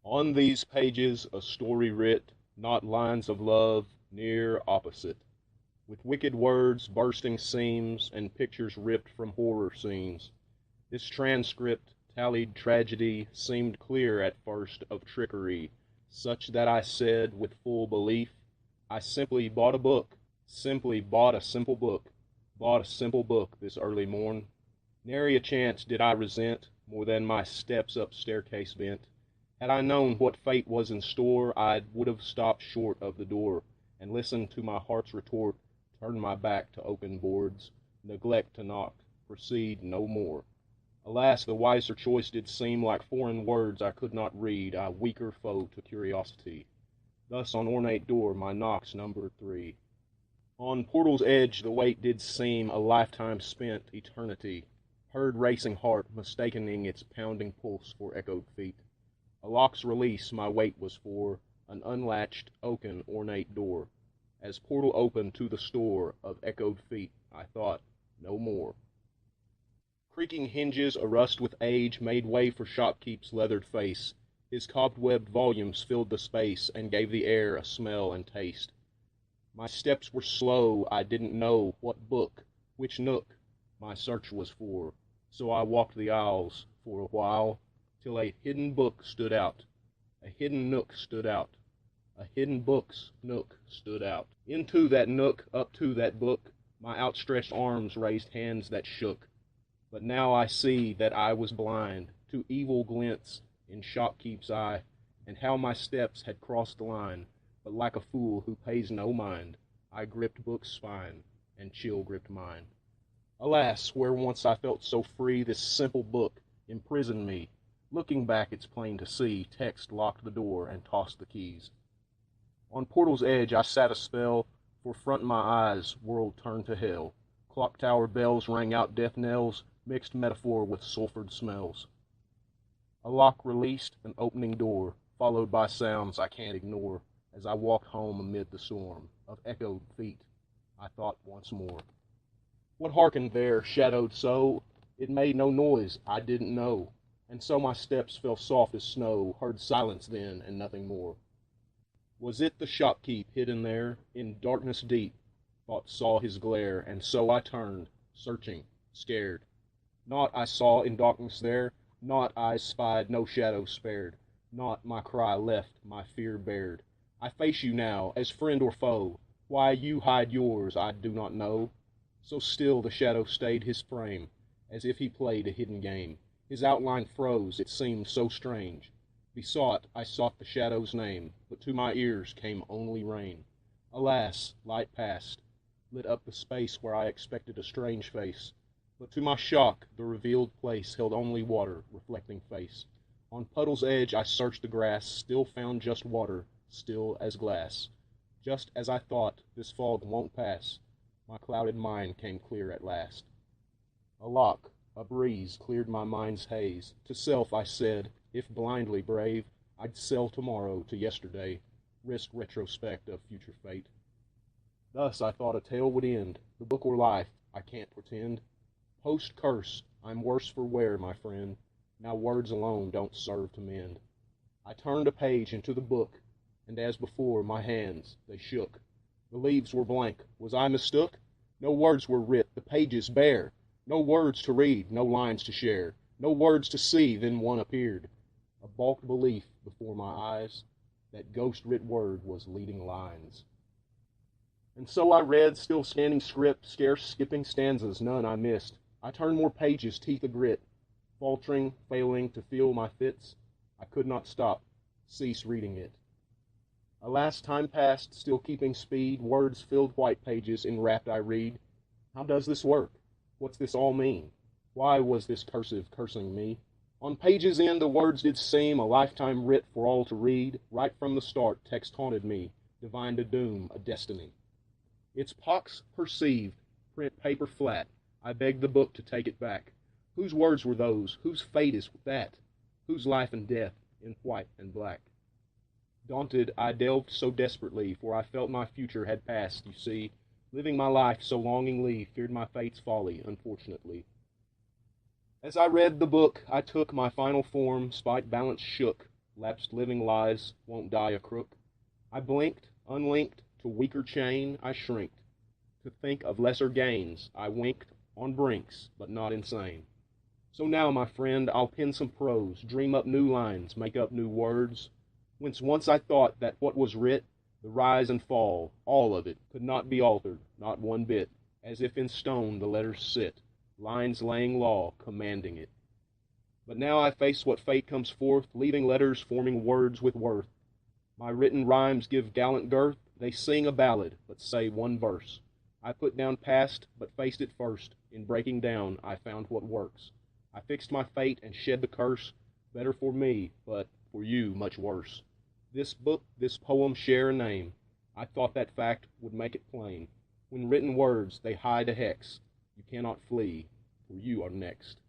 On these pages a story writ, not lines of love, near opposite, with wicked words, bursting seams, and pictures ripped from horror scenes. This transcript, tallied tragedy, seemed clear at first of trickery, such that I said with full belief, I simply bought a book, simply bought a simple book, bought a simple book this early morn. Nary a chance did I resent, more than my steps up staircase bent. Had I known what fate was in store, I would have stopped short of the door, and listened to my heart's retort, turned my back to oaken boards, neglect to knock, proceed no more. Alas, the wiser choice did seem like foreign words I could not read, a weaker foe to curiosity. Thus on ornate door my knocks numbered 3. On portal's edge the wait did seem a lifetime spent, eternity. Heard racing heart mistaking its pounding pulse for echoed feet. A lock's release my wait was for, an unlatched, oaken, ornate door. As portal opened to the store of echoed feet, I thought, no more. Creaking hinges, arust with age, made way for shopkeep's leathered face. His cobwebbed volumes filled the space, and gave the air a smell and taste. My steps were slow, I didn't know what book, which nook, my search was for, so I walked the aisles for a while, till a hidden book stood out, a hidden nook stood out, a hidden book's nook stood out. Into that nook, up to that book, my outstretched arms raised hands that shook. But now I see that I was blind to evil glints in shopkeep's eye, and how my steps had crossed the line, but like a fool who pays no mind, I gripped book's spine, and chill gripped mine. Alas, where once I felt so free, this simple book imprisoned me. Looking back, it's plain to see, text locked the door and tossed the keys. On portal's edge I sat a spell, for front my eyes, world turned to hell. Clock tower bells rang out death knells, mixed metaphor with sulfured smells. A lock released, an opening door, followed by sounds I can't ignore, as I walked home amid the storm of echoed feet. I thought once more. What hearkened there, shadowed so? It made no noise, I didn't know. And so my steps fell soft as snow, heard silence then and nothing more. Was it the shopkeep hidden there, in darkness deep, thought saw his glare, and so I turned, searching, scared. Naught I saw in darkness there, naught I spied, no shadow spared, naught my cry left, my fear bared. I face you now, as friend or foe, why you hide yours I do not know. So still the shadow stayed his frame, as if he played a hidden game. His outline froze, it seemed so strange. Besought, I sought the shadow's name, but to my ears came only rain. Alas, light passed, lit up the space where I expected a strange face, but to my shock the revealed place held only water, reflecting face. On puddle's edge I searched the grass, still found just water, still as glass. Just as I thought, this fog won't pass, my clouded mind came clear at last. A lock, a breeze cleared my mind's haze. To self I said, if blindly brave, I'd sell tomorrow to yesterday, risk retrospect of future fate. Thus I thought a tale would end, the book or life, I can't pretend. Post curse, I'm worse for wear, my friend, now words alone don't serve to mend. I turned a page into the book, and as before my hands, they shook. The leaves were blank, was I mistook? No words were writ, the pages bare. No words to read, no lines to share, no words to see, then one appeared. A balked belief before my eyes, that ghost-writ word was leading lines. And so I read, still scanning script, scarce skipping stanzas, none I missed. I turned more pages, teeth agrit, faltering, failing to feel my fits. I could not stop, cease reading it. Alas, time passed, still keeping speed, words filled white pages, enwrapped I read. How does this work? What's this all mean? Why was this cursive cursing me? On pages end the words did seem a lifetime writ for all to read. Right from the start text haunted me, divined a doom, a destiny. Its pox perceived, print paper flat, I begged the book to take it back. Whose words were those? Whose fate is that? Whose life and death in white and black? Daunted, I delved so desperately, for I felt my future had passed, you see. Living my life so longingly, feared my fate's folly, unfortunately. As I read the book, I took my final form, spite balance shook. lapsed living lies won't die a crook. I blinked, unlinked, to weaker chain I shrinked. To think of lesser gains, I winked on brinks, but not insane. So now, my friend, I'll pen some prose, dream up new lines, make up new words, whence once I thought that what was writ, the rise and fall, all of it, could not be altered, not one bit, as if in stone the letters sit, lines laying law, commanding it. But now I face what fate comes forth, leaving letters forming words with worth. My written rhymes give gallant girth, they sing a ballad, but say one verse. I put down past, but faced it first. In breaking down, I found what works. I fixed my fate and shed the curse, better for me, but for you much worse. This book, this poem share a name. I thought that fact would make it plain. When written words, they hide a hex. You cannot flee, for you are next.